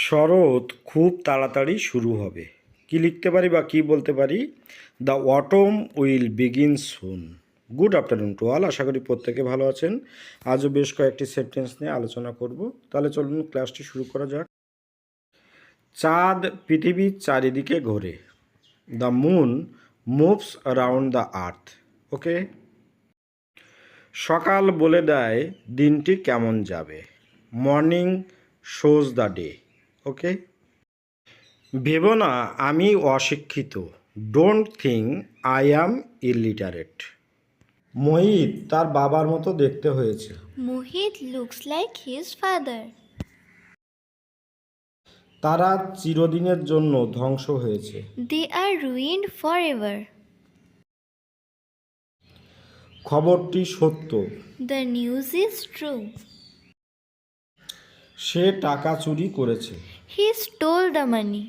শরৎ খুব তাড়াতাড়ি শুরু হবে। কি লিখতে পারি বা কি বলতে পারি? The autumn will begin soon. Good afternoon to all. আশা করি প্রত্যেকে ভালো আছেন। আজও বেশ কয়েকটি সেন্টেন্স নিয়ে আলোচনা করব। তাহলে চলুন ক্লাসটি শুরু করা যাক। চাঁদ পৃথিবীর চারিদিকে ঘোরে। The moon moves around the earth. Okay. সকাল বলে দেয় দিনটি কেমন যাবে। Morning shows the day. Okay. ভেবো না আমি অশিক্ষিত। Don't think I am illiterate. Mohit তার বাবার মতো দেখতে হয়েছে। Mohit looks like his father. তারা চিরদিনের জন্য ধ্বংস হয়েছে। They are ruined forever. খবরটি সত্য। The news is true. সে টাকা চুরি করেছে। He stole the money.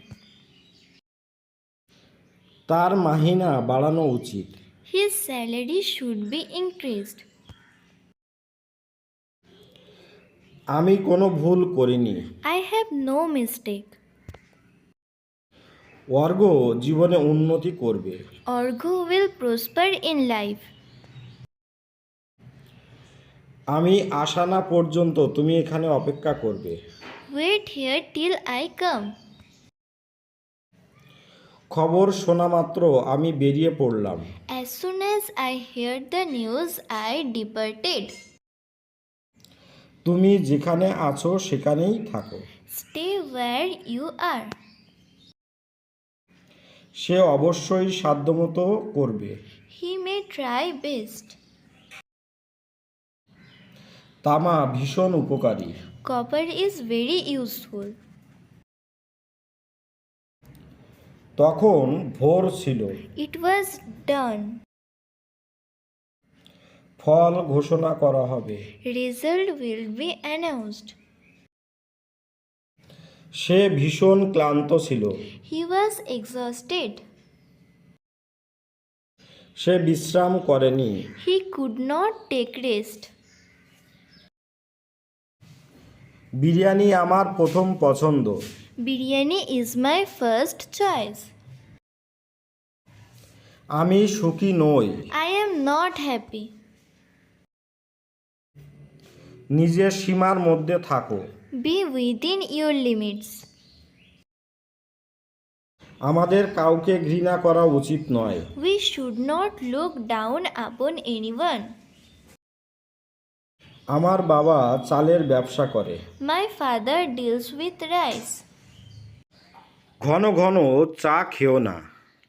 তার মাহিনা বাড়ানো উচিত। His salary should be increased. আমি কোনো ভুল করিনি। I have no mistake. অর্ঘ জীবনে উন্নতি করবে। Argo will prosper in life. আমি আসা না পর্যন্ত তুমি এখানে অপেক্ষা করবে। Wait here till I come. খবর শোনা মাত্র আমি বেরিয়ে পড়লাম। As soon as I heard the news, I departed. তুমি যেখানে আছো সেখানেই থাকো। Stay where you are. সে অবশ্যই সাধ্যমতো করবে। He may try best. তামা ভীষণ উপকারী। Copper is very useful. তখন ভোর ছিল। It was done. ফল ঘোষণা করা হবে। Result will be announced. সে ভীষণ ক্লান্ত ছিল। He was exhausted. সে বিশ্রাম করেনি। He could not take rest. Biryani আমার প্রথম পছন্দ। Biryani is my first choice. আমি সুখী নই। I am not happy. নিজের সীমার মধ্যে থাকো। Be within your limits. আমাদের কাউকে ঘৃণা করা উচিত নয়। We should not look down upon anyone. আমার বাবা চালের ব্যবসা করে। My father deals with rice. ঘন ঘন চা খেও না।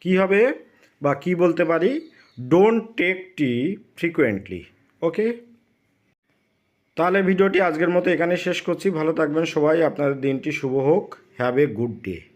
কি হবে বা কি বলতে পারি? Don't take tea frequently. Okay. তাহলে ভিডিওটি আজকের মতো এখানে শেষ করছি। ভালো থাকবেন সবাই। আপনাদের দিনটি শুভ হোক। Have a good day.